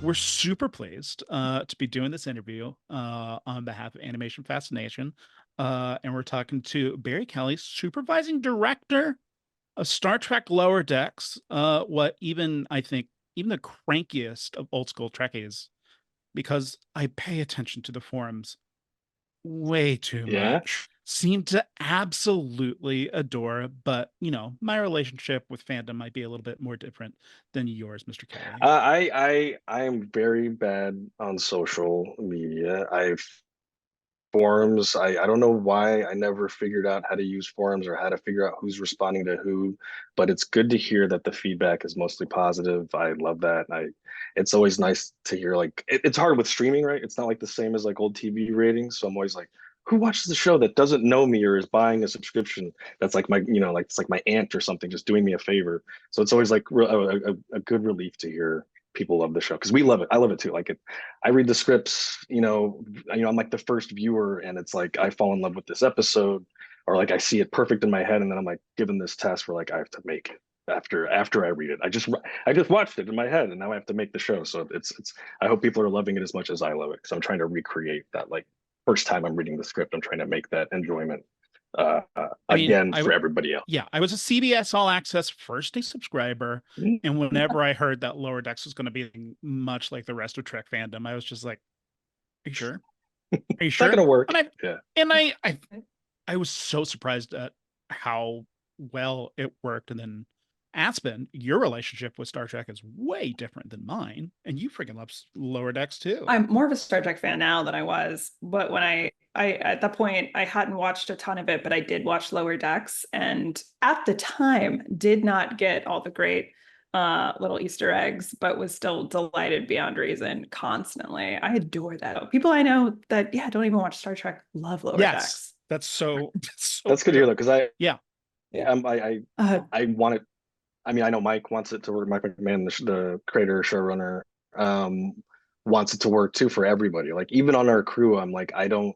we're super pleased to be doing this interview on behalf of Animation Fascination. And we're talking to Barry Kelly, supervising director of Star Trek Lower Decks. What even I think even the crankiest of old school Trekkies, because I pay attention to the forums way too Yeah. much, seem to absolutely adore. But my relationship with fandom might be a little bit more different than yours, Mr. Kelly. I am very bad on social media. I've forums. I don't know why I never figured out how to use forums or how to figure out who's responding to who, but it's good to hear that the feedback is mostly positive. I love that. It's always nice to hear it's hard with streaming, right? It's not like the same as like old TV ratings. So I'm always like, who watches the show that doesn't know me or is buying a subscription? That's like like it's like my aunt or something just doing me a favor. So it's always like a good relief to hear people love the show because we love it. I love it too. I read the scripts, I'm like the first viewer, and it's like I fall in love with this episode, or like I see it perfect in my head, and then I'm like given this task where like I have to make it after I read it. I just watched it in my head, and now I have to make the show. So it's I hope people are loving it as much as I love it because I'm trying to recreate that like first time I'm reading the script. I'm trying to make that enjoyment I mean, again for everybody else. yeah, I was a CBS All Access first day subscriber, and whenever I heard that Lower Decks was going to be much like the rest of Trek fandom, I was just like, "Are you sure? Are you It's not sure?" gonna work. And I Yeah. and I was so surprised at how well it worked. And then Aspen, your relationship with Star Trek is way different than mine, and you freaking love Lower Decks too. I'm more of a Star Trek fan now than I was, but when I at that point I hadn't watched a ton of it, but I did watch Lower Decks, and at the time did not get all the great little Easter eggs, but was still delighted beyond reason constantly. I adore that. People I know that don't even watch Star Trek love Lower Yes, Decks. that's so That's good to hear good. though, because I Yeah, Yeah. I want it. I mean, I know Mike wants it to work. Mike McMahon, the creator, showrunner, um, wants it to work too for everybody. Like even on our crew, I'm like, I don't.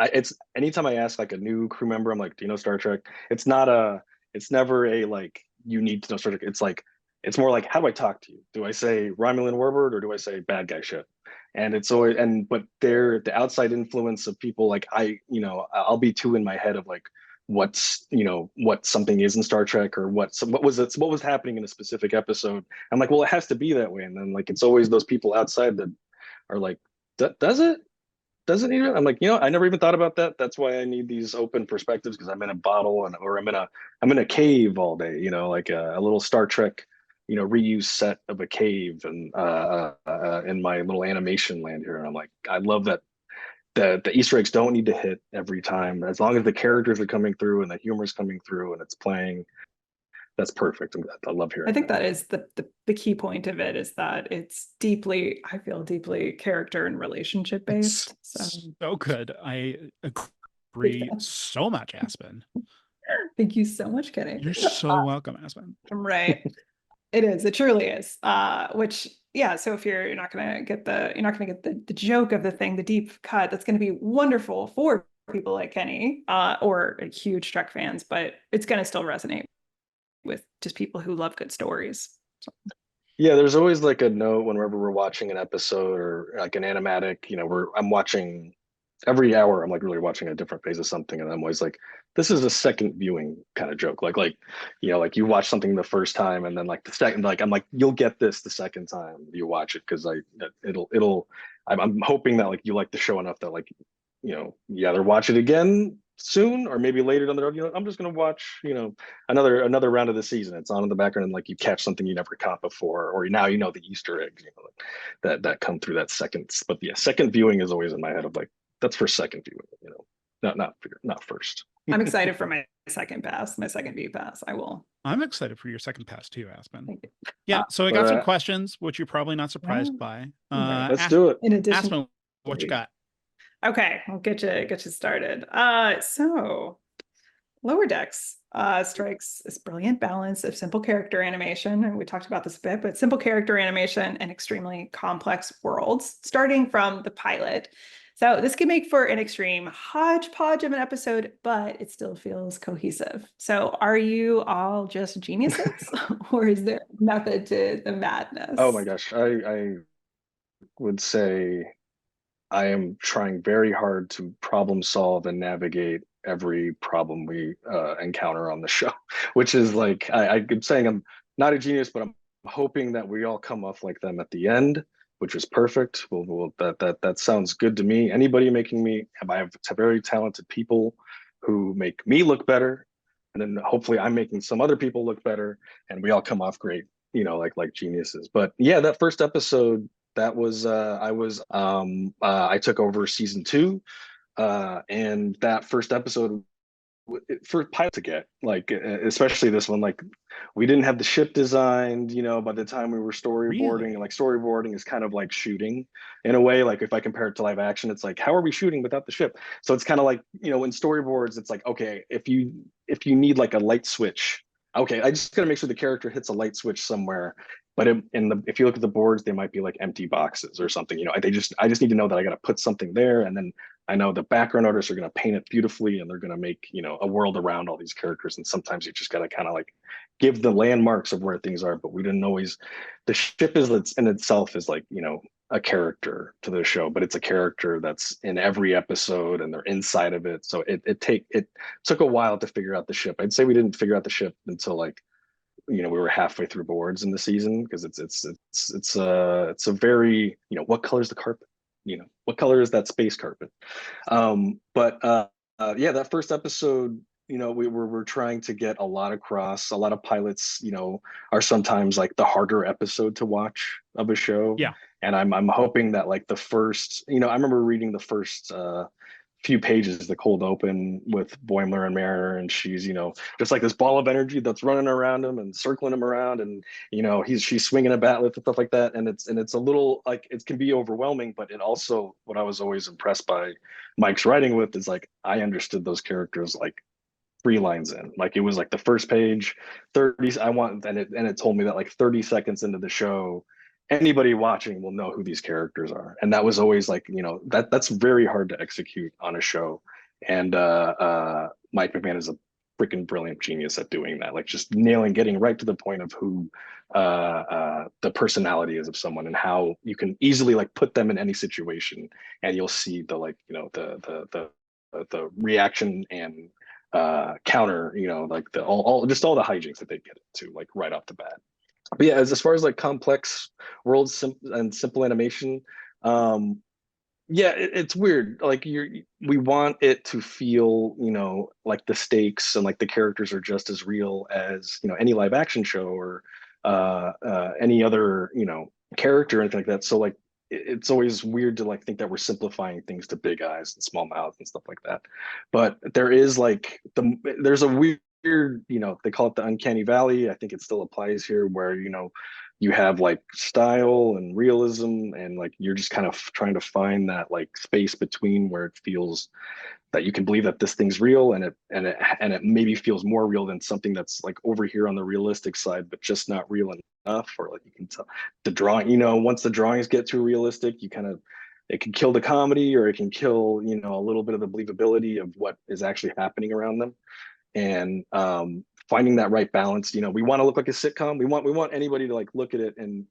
It's anytime I ask like a new crew member, I'm like, do you know Star Trek? It's never a like you need to know Star Trek. It's like, it's more like, how do I talk to you? Do I say Romulan Warbird or do I say bad guy shit? And it's always but the outside influence of people like I'll be too in my head of like what something is in Star Trek or what was happening in a specific episode. I'm like, well, it has to be that way, and then like it's always those people outside that are like, does it? Does it need it? I'm like, I never even thought about that. That's why I need these open perspectives because I'm in a bottle or I'm in a cave all day. Like a little Star Trek, reuse set of a cave and in my little animation land here. And I'm like, I love that the Easter eggs don't need to hit every time. As long as the characters are coming through and the humor is coming through and it's playing, that's perfect. I love I hearing think that. that is the key point of it, is that it's deeply, I feel deeply character and relationship it's based. So so good. I big agree fan. so much, Aspen. Thank you so much, Kenny. You're so welcome, Aspen. Right. It is. It truly is. Which, yeah. So if you're not gonna get the joke of the thing, the deep cut, that's gonna be wonderful for people like Kenny, or huge Trek fans, but it's gonna still resonate with just people who love good stories. So. Yeah, there's always like a note whenever we're watching an episode or like an animatic, I'm watching every hour, I'm like really watching a different phase of something. And I'm always like, this is a second viewing kind of joke. Like you watch something the first time and then like the second, like, I'm like, you'll get this the second time you watch it. Cause I'm hoping that like you like the show enough that like, you either watch it again soon or maybe later down the road, I'm just going to watch, another round of the season. It's on in the background and like you catch something you never caught before, or now the Easter eggs, that come through that second. But yeah, second viewing is always in my head of like that's for second viewing, not first. I'm excited for my second pass, my second V pass. I will. I'm excited for your second pass too, Aspen. Thank you. Yeah, so I But got some questions, which you're probably not Yeah. surprised by. Right. Let's do it. In addition, Aspen, what you got? okay, I'll get you started. So Lower Decks strikes this brilliant balance of simple character animation, and we talked about this a bit, but simple character animation and extremely complex worlds, starting from the pilot. So this can make for an extreme hodgepodge of an episode, but it still feels cohesive. So are you all just geniuses, or is there method to the Oh my madness? gosh, I would say I am trying very hard to problem solve and navigate every problem we encounter on the show, which is like I'm saying I'm not a genius, but I'm hoping that we all come off like them at the end, which is perfect. That sounds good to me. Anybody making me, I have very talented people who make me look better, and then hopefully I'm making some other people look better, and we all come off great, like geniuses. But yeah, that first episode, that was I took over season 2, and that first episode for pilot to get like, especially this one, like we didn't have the ship designed, by the time we were storyboarding. Really? Like storyboarding is kind of like shooting in a way. Like if I compare it to live action, it's like, how are we shooting without the ship? So it's kind of like, in storyboards, it's like, okay, if you need like a light switch, okay, I just gotta make sure the character hits a light switch somewhere. But if you look at the boards, they might be like empty boxes or something. I just need to know that I got to put something there, and then I know the background artists are going to paint it beautifully, and they're going to make, a world around all these characters. And sometimes you just got to kind of like give the landmarks of where things are. But we didn't always. The ship is in itself is like, a character to the show, but it's a character that's in every episode, and they're inside of it. So it took a while to figure out the ship. I'd say we didn't figure out the ship until like, we were halfway through boards in the season, because it's a very, what color is the carpet, what color is that space carpet. But yeah, that first episode, we're trying to get a lot across. A lot of pilots, are sometimes like the harder episode to watch of a show. Yeah. And I'm hoping that like the first, I remember reading the first few pages, the cold open with Boimler and Mariner, and she's, just like this ball of energy that's running around him and circling him around, and she's swinging a bat lift and stuff like that, and it's a little like, it can be overwhelming. But it also, what I was always impressed by Mike's writing with is like, I understood those characters like 3 lines in. Like it was like the first page, 30, and it told me that like 30 seconds into the show, anybody watching will know who these characters are. And that was always like, that's very hard to execute on a show. And Mike McMahon is a freaking brilliant genius at doing that, like just getting right to the point of who the personality is of someone, and how you can easily like put them in any situation, and you'll see the like, the reaction and counter, like all the hijinks that they get into like right off the bat. But yeah, as far as like complex worlds and simple animation, yeah, it's weird. Like we want it to feel, like the stakes and like the characters are just as real as, any live action show, or any other, character or anything like that. So like it's always weird to like think that we're simplifying things to big eyes and small mouths and stuff like that. But there is like there's a weird, they call it the uncanny valley. I think it still applies here, where you have like style and realism, and like you're just kind of trying to find that like space between where it feels that you can believe that this thing's real, and it maybe feels more real than something that's like over here on the realistic side, but just not real enough. Or like you can tell the drawing, once the drawings get too realistic, it can kill the comedy, or it can kill, a little bit of the believability of what is actually happening around them. And finding that right balance. We want to look like a sitcom. We want anybody to like look at it, and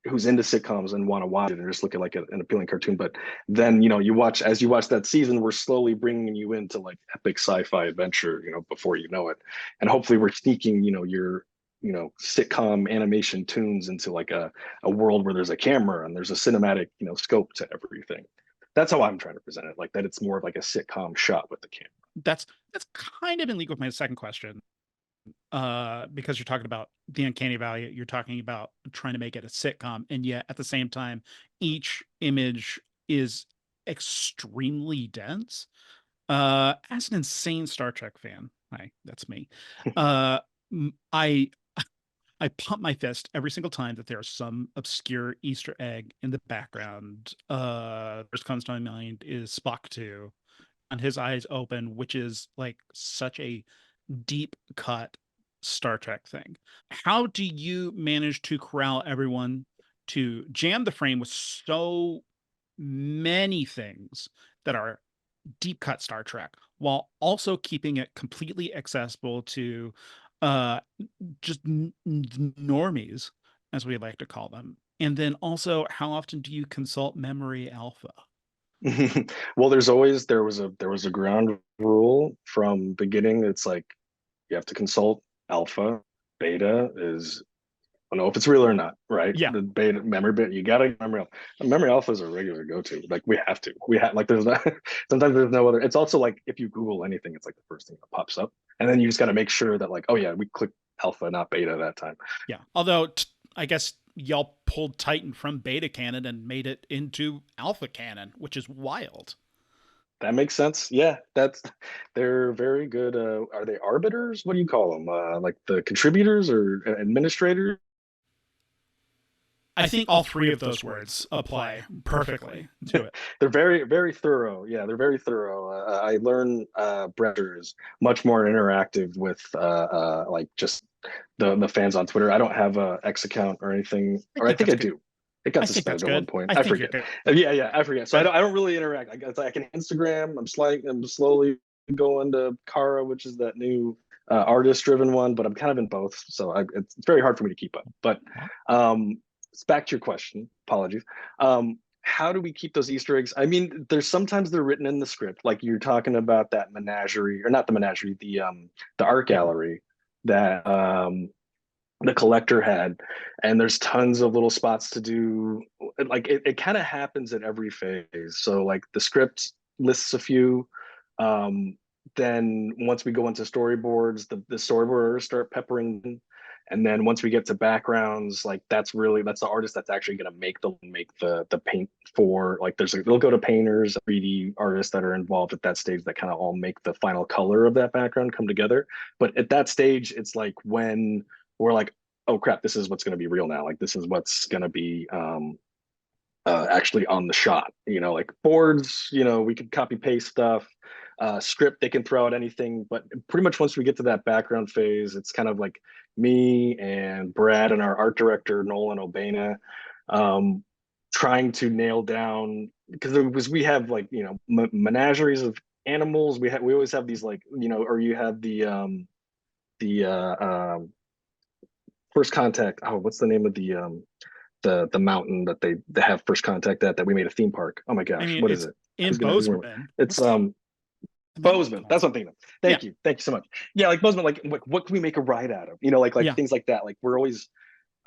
who's into sitcoms and want to watch it, and just look at like an appealing cartoon. But then, as you watch that season, we're slowly bringing you into like epic sci-fi adventure, before you know it. And hopefully we're sneaking, your sitcom animation tunes into like a world where there's a camera and there's a cinematic, scope to everything. That's how I'm trying to present it, like that it's more of like a sitcom shot with the camera. That's kind of in league with my second question, because you're talking about the uncanny valley, you're talking about trying to make it a sitcom, and yet at the same time each image is extremely dense. As an insane Star Trek fan, that's me, uh I I pump my fist every single time that there's some obscure Easter egg in the background. First comes to my mind is Spock 2 on his eyes open, which is like such a deep cut Star Trek thing. How do you manage to corral everyone to jam the frame with so many things that are deep cut Star Trek, while also keeping it completely accessible to uh just normies, as we like to call them? And then also, how often do you consult memory alpha? Well, there was a ground rule from beginning. It's like you have to consult alpha. Beta is, I don't know if it's real or not, right? Yeah. The beta memory bit, you gotta memory alpha. Memory alpha is a regular go-to. Like we have to. We have like there's not sometimes there's no other. It's also like if you Google anything, it's like the first thing that pops up. And then you just gotta make sure that like, oh yeah, we clicked alpha, not beta that time. Yeah. Although I guess y'all pulled Titan from beta canon and made it into alpha canon, which is wild. That makes sense. Yeah, that's they're very good. Are they arbiters? What do you call them? Like the contributors or administrators? I think all three of those words apply perfectly to it. They're very, very thorough. Yeah, they're very thorough. I learn Brett is much more interactive with like just the fans on Twitter. I don't have a X account or anything, or I think that's I good. do. It got I think that's suspended at one good. point. I I think you're forget. good. Yeah, I forget. So I don't really interact. I can Instagram. I'm slowly going to Kara, which is that new artist-driven one, but I'm kind of in both, so it's very hard for me to keep up. But um, back to your question. Apologies. How do we keep those Easter eggs? I mean, there's sometimes they're written in the script, like you're talking about that menagerie, or not the menagerie, the art Yeah. gallery that the collector had, and there's tons of little spots to do. Like it kind of happens at every phase. So like the script lists a few. Um, then once we go into storyboards, the storyboarders start peppering, and then once we get to backgrounds, like that's the artist that's actually going to make the paint for, like they'll go to painters, 3D artists that are involved at that stage that kind of all make the final color of that background come together. But at that stage, it's like when we're like, oh crap, this is what's going to be real now. Like this is what's going to be actually on the shot. Like boards, we could copy paste stuff. Script, they can throw out anything, but pretty much once we get to that background phase, it's kind of like me and Brad and our art director Nolan Obana trying to nail down, because we have like menageries of animals. We always have these like or you have the first contact. Oh, what's the name of the mountain that they have first contact at that we made a theme park? Oh my I gosh, mean, what is it's it? in Who's gonna remember? Bozeman. It's The mountain Bozeman. called? That's what I'm thinking of. Yeah. Thank you so much. Yeah, like Bozeman, like what can we make a ride out of? Like Yeah. things like that. Like we're always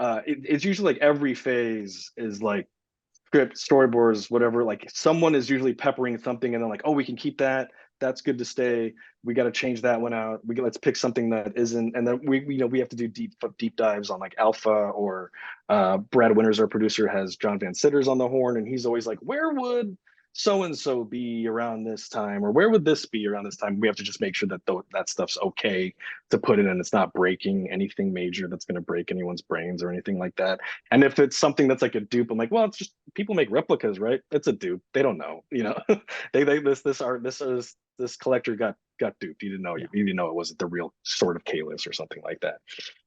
it's usually like every phase is like script, storyboards, whatever. Like someone is usually peppering something, and then like, oh, we can keep that. That's good to stay. We got to change that one out. Let's pick something that isn't, and then we have to do deep dives on like Alpha, or Brad Winters, our producer, has John Van Sitters on the horn, and he's always like, where would so and so be around this time, or where would this be around this time? We have to just make sure that that stuff's okay to put in, and it's not breaking anything major that's going to break anyone's brains or anything like that. And if it's something that's like a dupe, I'm like, well, it's just people make replicas, right? It's a dupe. They don't know, they this collector got duped. He didn't know. Yeah. He didn't know it wasn't the real sort of Kalis or something like that.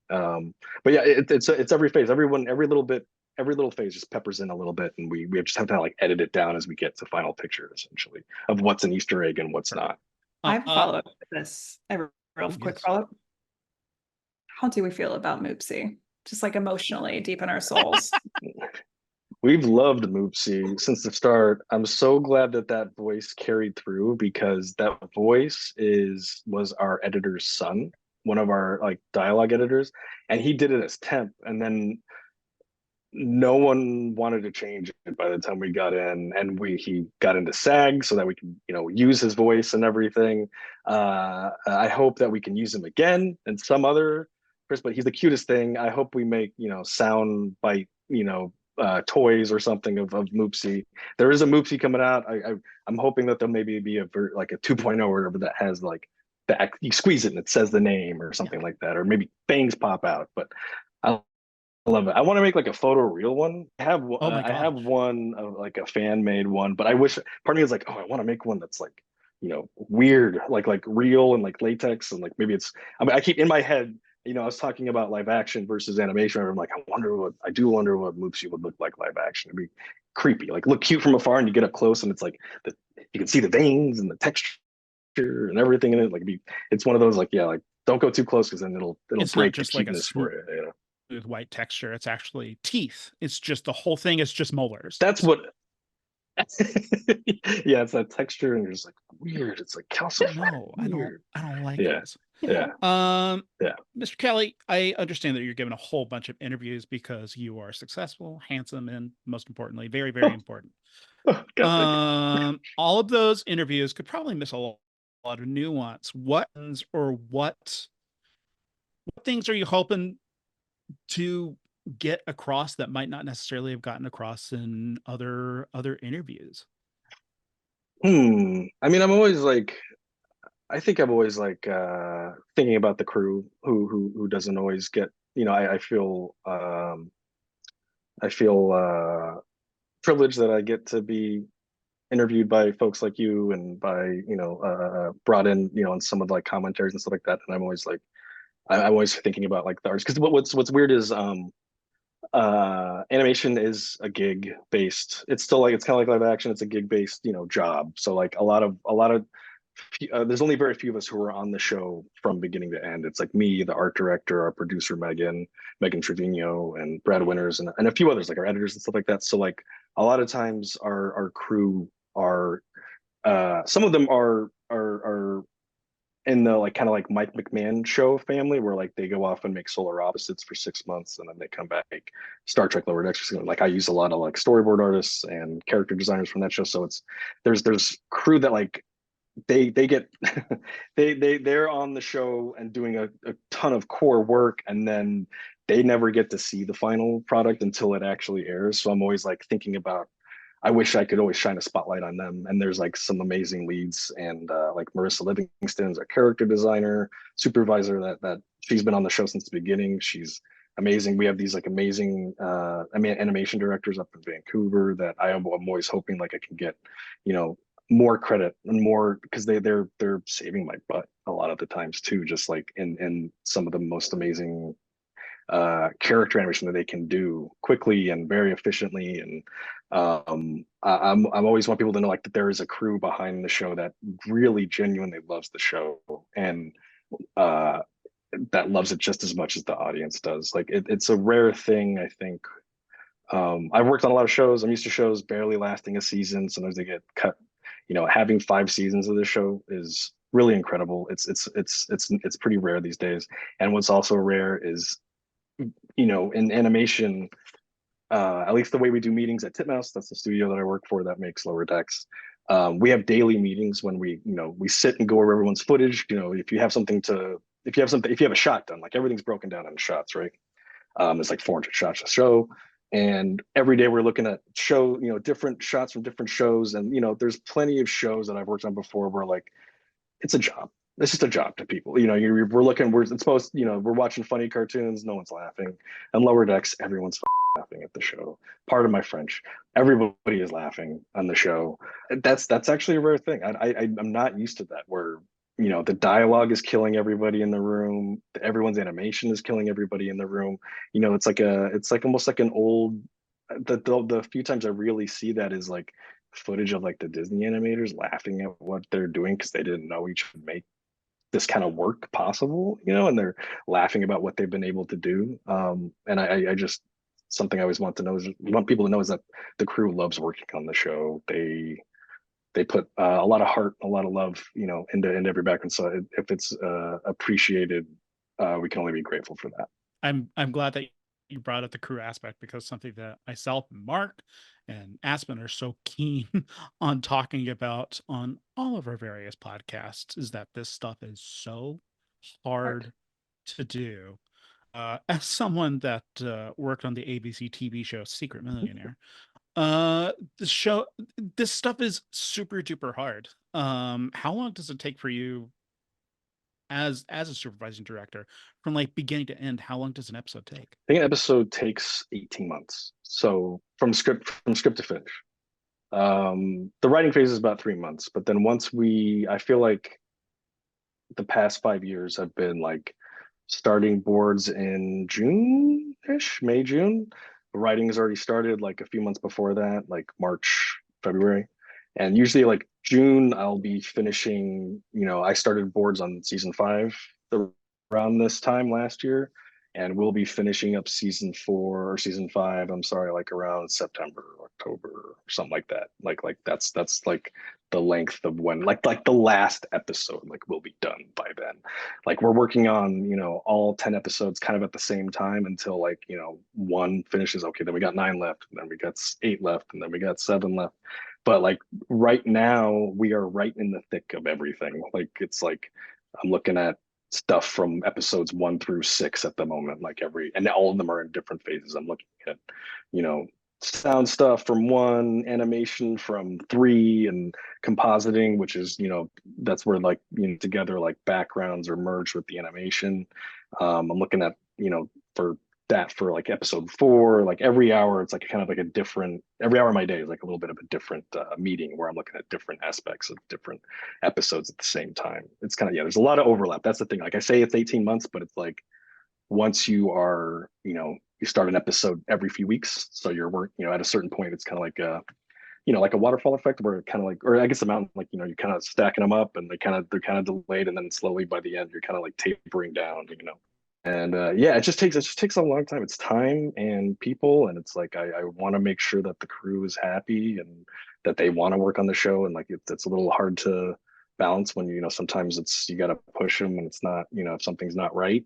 But yeah, it's every phase. Every little bit, every little phase just peppers in a little bit, and we just have to like edit it down as we get to final picture, essentially, of what's an Easter egg and what's not. I have a follow-up to this. A real quick yes. follow-up. How do we feel about Moopsy? Just like emotionally, deep in our souls. We've loved Moopsy since the start. I'm so glad that voice carried through, because that voice was our editor's son, one of our like dialogue editors, and he did it as temp, and then no one wanted to change it by the time we got in, and he got into SAG so that we can use his voice and everything. I hope that we can use him again in some other Chris, but he's the cutest thing. I hope we make sound bite toys or something of Moopsy. There is a Moopsy coming out. I'm hoping that there'll maybe be like a 2.0 or whatever that has like you squeeze it and it says the name or something like that, or maybe fangs pop out. But I love it. I want to make like a photo real one. Oh my I have gosh. one of like a fan made one, but I wish, part of me is like, oh, I want to make one that's like weird, like real and like latex, and like maybe I mean, I keep in my head, I was talking about live action versus animation. I'm like, I do wonder what Moopsy would look like live action. It'd be creepy, like look cute from afar, and you get up close and it's like you can see the veins and the texture and everything in it. Like it's one of those like, yeah, like don't go too close, because then it'll It's not break the just like a cuteness for you. white texture. It's actually teeth. It's just the whole thing is just molars. That's what. Yeah, it's that texture, and you're just like weird. It's like calcified. No, Weird. I don't like Yeah, this. yeah, yeah. Mr. Kelly, I understand that you're given a whole bunch of interviews because you are successful, handsome, and most importantly, very, very Oh, important. oh God, thank you. All of those interviews could probably miss a lot of nuance. What things are you hoping to get across that might not necessarily have gotten across in other interviews? I mean, I'm always like, I think I'm always like thinking about the crew who doesn't always get, you know, I feel privileged that I get to be interviewed by folks like you and by, you know, brought in, you know, on some of like commentaries and stuff like that. And I'm always like, I'm always thinking about like the artists, because what's weird is animation is a gig based, it's still like, it's kind of like live action, it's a gig based, you know, job. So like a lot of there's only very few of us who are on the show from beginning to end. It's like me, the art director, our producer Megan Trevino, and Brad Winters, and a few others like our editors and stuff like that. So like a lot of times our crew are some of them are in the like kind of like Mike McMahon show family, where like they go off and make solar opposites for 6 months and then they come back. Star Trek Lower Decks, like I use a lot of like storyboard artists and character designers from that show. So it's there's crew that like they get they're on the show and doing a ton of core work, and then they never get to see the final product until it actually airs. So I'm always like thinking about, I wish I could always shine a spotlight on them. And there's like some amazing leads, and like Marissa Livingston's our character designer, supervisor, that she's been on the show since the beginning. She's amazing. We have these like amazing I mean animation directors up in Vancouver that I'm always hoping like I can get, you know, more credit and more, because they're saving my butt a lot of the times too, just like in some of the most amazing character animation that they can do quickly and very efficiently. And I'm always want people to know like that there is a crew behind the show that really genuinely loves the show, and uh that loves it just as much as the audience does. Like it's a rare thing, I think. I've worked on a lot of shows. I'm used to shows barely lasting a season. Sometimes they get cut. You know, having 5 seasons of the show is really incredible. It's pretty rare these days. And what's also rare is, you know, in animation, at least the way we do meetings at Titmouse, that's the studio that I work for that makes Lower Decks. We have daily meetings when we sit and go over everyone's footage. You know, if you have a shot done, like everything's broken down into shots, right? There's like 400 shots a show. And every day we're looking at different shots from different shows. And, you know, there's plenty of shows that I've worked on before where like, it's a job. It's just a job to people. You know, it's supposed, you know, we're watching funny cartoons, no one's laughing. And Lower Decks, everyone's laughing at the show. Pardon my French. Everybody is laughing on the show. That's actually a rare thing. I'm not used to that, where, you know, the dialogue is killing everybody in the room. Everyone's animation is killing everybody in the room. You know, it's like almost like an old, the few times I really see that is like footage of like the Disney animators laughing at what they're doing because they didn't know each would make this kind of work possible, you know, and they're laughing about what they've been able to do. And I just, something I always want people to know is that the crew loves working on the show. They put a lot of heart, a lot of love, you know, into every background. So if it's appreciated, we can only be grateful for that. I'm glad that you brought up the crew aspect, because something that myself, Mark, and Aspen are so keen on talking about on all of our various podcasts is that this stuff is so hard to do. As someone that worked on the ABC TV show Secret Millionaire, the show, this stuff is super duper hard. How long does it take for you as a supervising director from like beginning to end? How long does an episode take? I think an episode takes 18 months. So from script to finish. The writing phase is about 3 months, but then I feel like the past 5 years have been like starting boards in June-ish, May, June. The writing has already started like a few months before that, like March, February. And usually like June, I'll be finishing, you know, I started boards on season 5 around this time last year. and we'll be finishing up season 4 or season 5. I'm sorry, like around September, October, or something like that. Like that's like the length of when like the last episode like will be done by then. Like we're working on all 10 episodes kind of at the same time until like one finishes. Okay, then we got 9 left, and then we got 8 left, and then we got 7 left. But like right now we are right in the thick of everything. Like it's like I'm looking at stuff from episodes 1 through 6 at the moment, like and all of them are in different phases. I'm looking at sound stuff from 1, animation from 3, and compositing, which is that's where like together like backgrounds are merged with the animation. I'm looking at for that for like episode 4. Like every hour it's like kind of like a different, every hour of my day is like a little bit of a different meeting where I'm looking at different aspects of different episodes at the same time. It's kind of, there's a lot of overlap. That's the thing. Like I say it's 18 months, but it's like once you are you start an episode every few weeks, so you're at a certain point it's kind of like like a waterfall effect where it kind of like, or I guess a mountain, like you're kind of stacking them up, and they're kind of delayed, and then slowly by the end you're kind of like tapering down. And yeah, it just takes a long time. It's time and people, and it's like I want to make sure that the crew is happy and that they want to work on the show. And like it's a little hard to balance when sometimes it's you got to push them, and it's not if something's not right,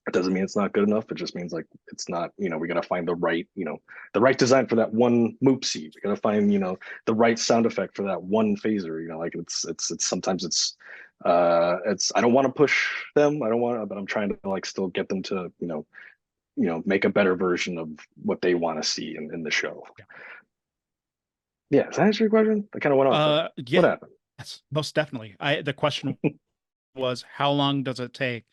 it doesn't mean it's not good enough. It just means like it's not, we got to find the right design for that one Moopsy. We got to find, the right sound effect for that one phaser. Like it's sometimes it's I don't want to push them. I don't want to, but I'm trying to like still get them to, make a better version of what they want to see in the show. Yeah. Does that answer your question? I kind of went on. Yeah, what happened? yes, most definitely. The question was, how long does it take?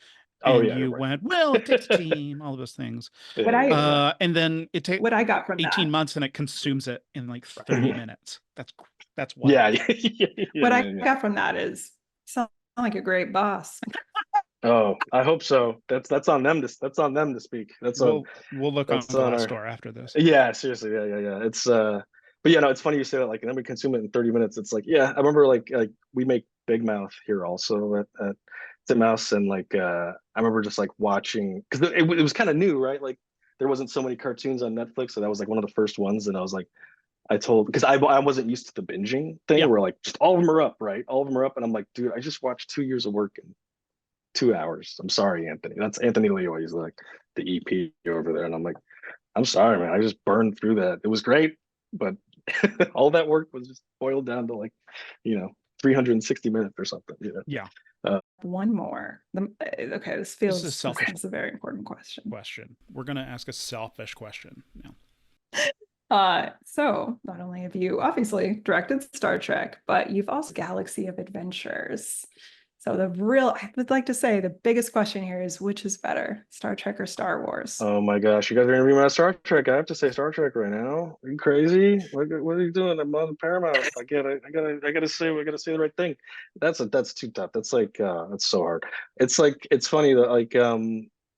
Oh And yeah, you right. went, well, it takes a team, all of those things. What I And then it takes what I got from 18 that, months and it consumes it in like 30 minutes. That's Yeah, wild. what I got from that is sound like a great boss. Oh, I hope so. That's on them to speak. We'll look on that's on our Glassdoor after this. Yeah, seriously. Yeah. It's but yeah, no, it's funny you say that, like, and then we consume it in 30 minutes. It's like, yeah, I remember like we make Big Mouth here also at Titmouse, and like I remember just like watching, because it was kind of new, right? Like there wasn't so many cartoons on Netflix, so that was like one of the first ones. And I was like, because I wasn't used to the binging thing, Yeah. where like just all of them are up, right? All of them are up, and I'm like, dude, I just watched 2 years of work in 2 hours. I'm sorry, Anthony. That's Anthony Leo. He's like the EP over there, and I'm like, I'm sorry, man. I just burned through that. It was great, but all that work was just boiled down to like, 360 minutes or something. Yeah. One more. Okay, this This is a this selfish is a very important question. We're going to ask a selfish question now. So not only have you obviously directed Star Trek, but you've also Galaxy of Adventures. So I would like to say the biggest question here is, which is better, Star Trek or Star Wars? Oh my gosh, you guys are interviewing about Star Trek. I have to say Star Trek right now. Are you crazy? What are you doing? I'm on Paramount. I gotta say the right thing. That's too tough. That's like that's so hard. It's like it's funny that like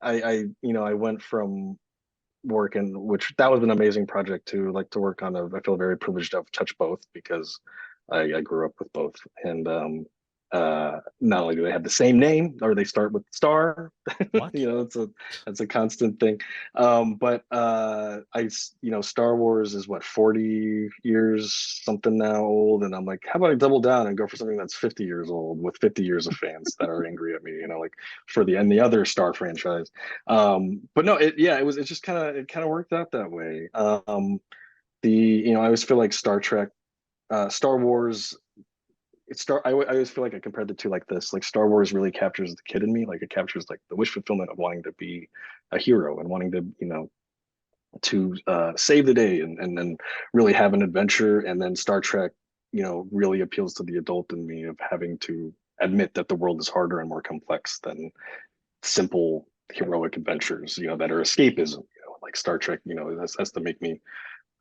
I went from working, which that was an amazing project to like to work on. I feel very privileged to have touched both, because I grew up with both. And not only do they have the same name, or they start with star, What? that's a constant thing. But Star Wars is what, 40 years something now old, and I'm like, how about I double down and go for something that's 50 years old with 50 years of fans that are angry at me, like for the other Star franchise. But no, it just kind of worked out that way. I always feel like Star Trek, Star Wars, I always feel like I compared the two like this. Like Star Wars really captures the kid in me. Like it captures like the wish fulfillment of wanting to be a hero and wanting to, to save the day, and then really have an adventure. And then Star Trek, really appeals to the adult in me of having to admit that the world is harder and more complex than simple heroic adventures, that are escapism. Like Star Trek, has to make me.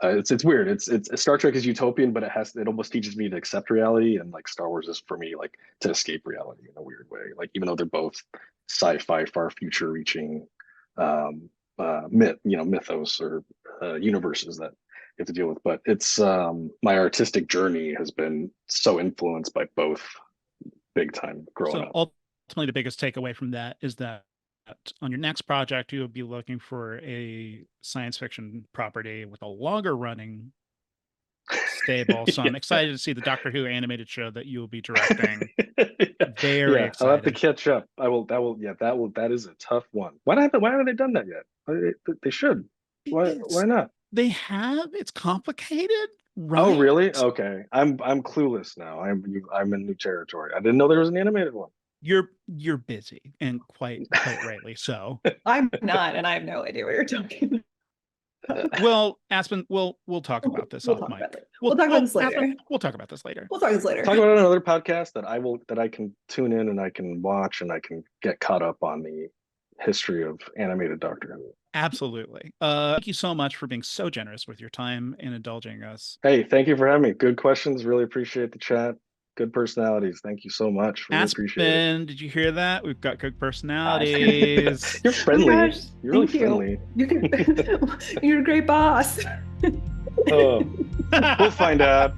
It's weird. It's Star Trek is utopian, but it almost teaches me to accept reality, and like Star Wars is for me like to escape reality in a weird way. Like even though they're both sci-fi, far future-reaching mythos or universes that you have to deal with, but it's my artistic journey has been so influenced by both big time growing So up. ultimately, the biggest takeaway from that is that on your next project, you'll be looking for a science fiction property with a longer running stable. So I'm excited to see the Doctor Who animated show that you'll be directing. Very excited. I'll have to catch up. That is a tough one. Why haven't they done that yet? They should. Why not? They have. It's complicated, right? Oh, really? Okay. I'm clueless now. I'm in new territory. I didn't know there was an animated one. You're busy, and quite rightly so. I'm not, and I have no idea what you're talking about. Well, Aspen, we'll talk about this off mic. We'll talk about this later. Aspen, we'll talk about this later. We'll talk this later. Talk about another podcast that I can tune in and I can watch and I can get caught up on the history of animated Doctor Who. Absolutely. Thank you so much for being so generous with your time and indulging us. Hey, thank you for having me. Good questions. Really appreciate the chat. Good personalities. Thank you so much. Really appreciate it. Did you hear that? We've got good personalities. You're friendly. Oh gosh, you're really friendly. You. You're a great boss. Oh, we'll find out.